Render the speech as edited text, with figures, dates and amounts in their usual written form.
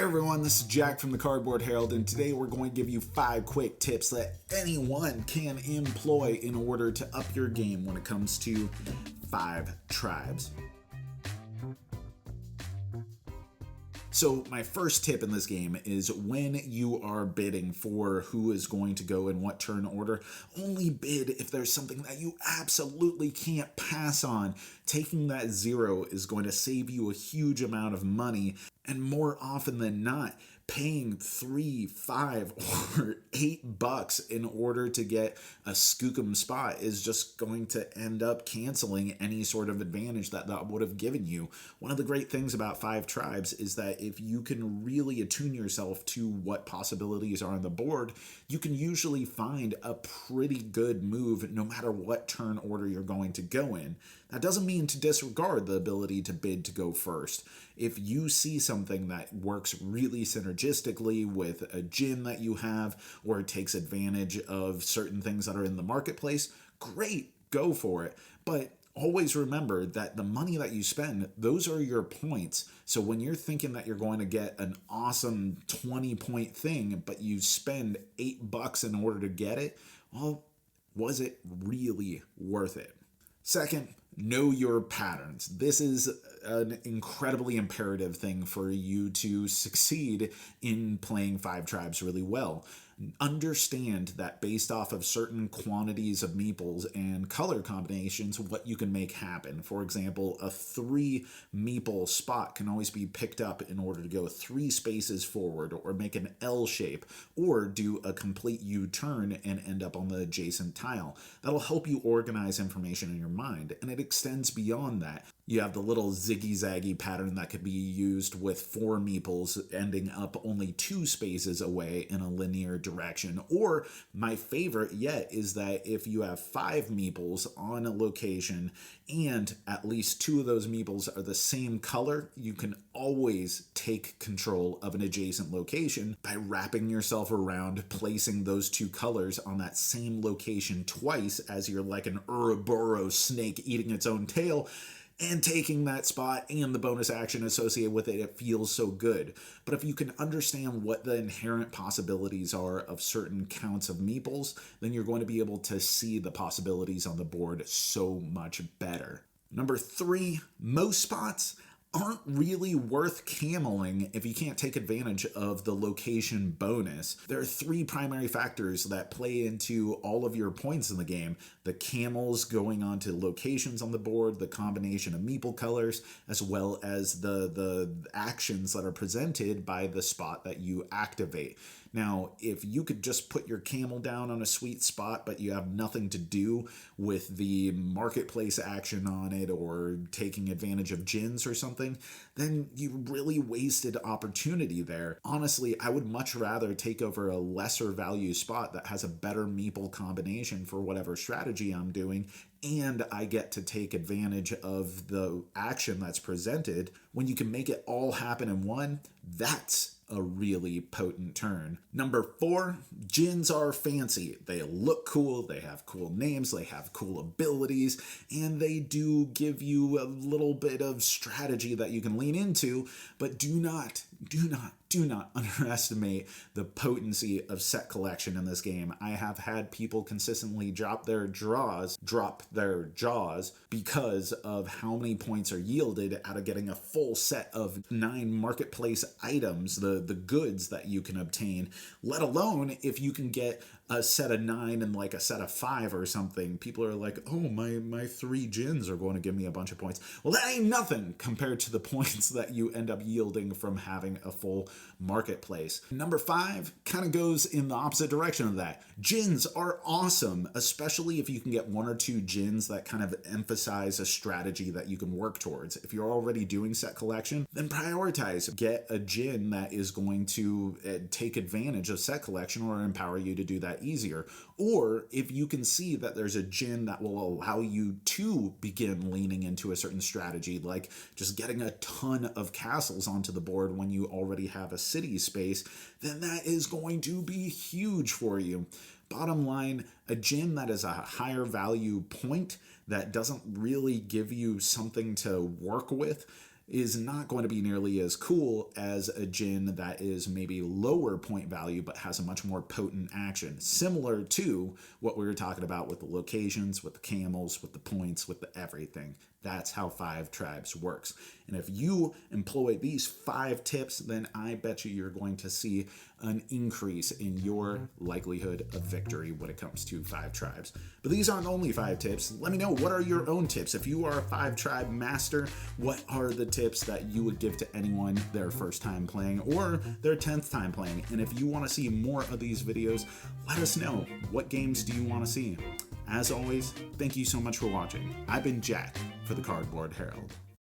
Hey everyone, this is Jack from the Cardboard Herald, and today we're going to give you 5 quick tips that anyone can employ in order to up your game when it comes to 5 tribes. So my first tip in this game is when you are bidding for who is going to go in what turn order, only bid if there's something that you absolutely can't pass on. Taking that 0 is going to save you a huge amount of money, and more often than not, paying $3, $5, or $8 in order to get a skookum spot is just going to end up canceling any sort of advantage that would have given you. One of the great things about 5 tribes is that if you can really attune yourself to what possibilities are on the board, you can usually find a pretty good move no matter what turn order you're going to go in. That doesn't mean to disregard the ability to bid to go first. If you see something that works really synergistically with a Djinn that you have, or it takes advantage of certain things that are in the marketplace, great, go for it. But always remember that the money that you spend, those are your points. So when you're thinking that you're going to get an awesome 20-point thing, but you spend $8 in order to get it, well, was it really worth it? Second, know your patterns. This is an incredibly imperative thing for you to succeed in playing 5 tribes really well. Understand that based off of certain quantities of meeples and color combinations, what you can make happen. For example, a 3 meeple spot can always be picked up in order to go 3 spaces forward, or make an L shape, or do a complete U-turn and end up on the adjacent tile. That'll help you organize information in your mind, and it extends beyond that. You have the little ziggy-zaggy pattern that could be used with 4 meeples ending up only 2 spaces away in a linear direction. Or my favorite yet is that if you have 5 meeples on a location and at least 2 of those meeples are the same color, you can always take control of an adjacent location by wrapping yourself around, placing those 2 colors on that same location twice as you're like an Ouroboros snake eating its own tail, and taking that spot and the bonus action associated with it. It feels so good. But if you can understand what the inherent possibilities are of certain counts of meeples, then you're going to be able to see the possibilities on the board so much better. Number 3, most spots aren't really worth cameling if you can't take advantage of the location bonus. There are 3 primary factors that play into all of your points in the game: the camels going onto locations on the board, the combination of meeple colors, as well as the actions that are presented by the spot that you activate. Now, if you could just put your camel down on a sweet spot, but you have nothing to do with the marketplace action on it or taking advantage of Djinns or something, then you really wasted opportunity there. Honestly, I would much rather take over a lesser value spot that has a better meeple combination for whatever strategy I'm doing, and I get to take advantage of the action that's presented. When you can make it all happen in one, that's a really potent turn. Number 4, Djinns are fancy. They look cool, they have cool names, they have cool abilities, and they do give you a little bit of strategy that you can lean into, but do not underestimate the potency of set collection in this game. I have had people consistently drop their jaws because of how many points are yielded out of getting a full set of 9 marketplace items, the goods that you can obtain, let alone if you can get a set of 9 and like a set of 5 or something. People are like, oh, my 3 Djinns are going to give me a bunch of points. Well, that ain't nothing compared to the points that you end up yielding from having a full marketplace. Number 5 kind of goes in the opposite direction of that. Djinns are awesome, especially if you can get 1 or 2 Djinns that kind of emphasize a strategy that you can work towards. If you're already doing set collection, then prioritize. Get a Djinn that is going to take advantage of set collection or empower you to do that easier. Or if you can see that there's a Djinn that will allow you to begin leaning into a certain strategy, like just getting a ton of castles onto the board when you already have a city space, then that is going to be huge for you. Bottom line, a Djinn that is a higher value point that doesn't really give you something to work with is not going to be nearly as cool as a Djinn that is maybe lower point value but has a much more potent action, similar to what we were talking about with the locations, with the camels, with the points, with the everything. That's how 5 tribes works. And if you employ these 5 tips, then I bet you're going to see an increase in your likelihood of victory when it comes to 5 tribes. But these aren't only 5 tips. Let me know, what are your own tips? If you are a 5 tribe master, what are the tips that you would give to anyone their first time playing or their 10th time playing? And if you want to see more of these videos, let us know. What games do you want to see? As always, thank you so much for watching. I've been Jack for the Cardboard Herald.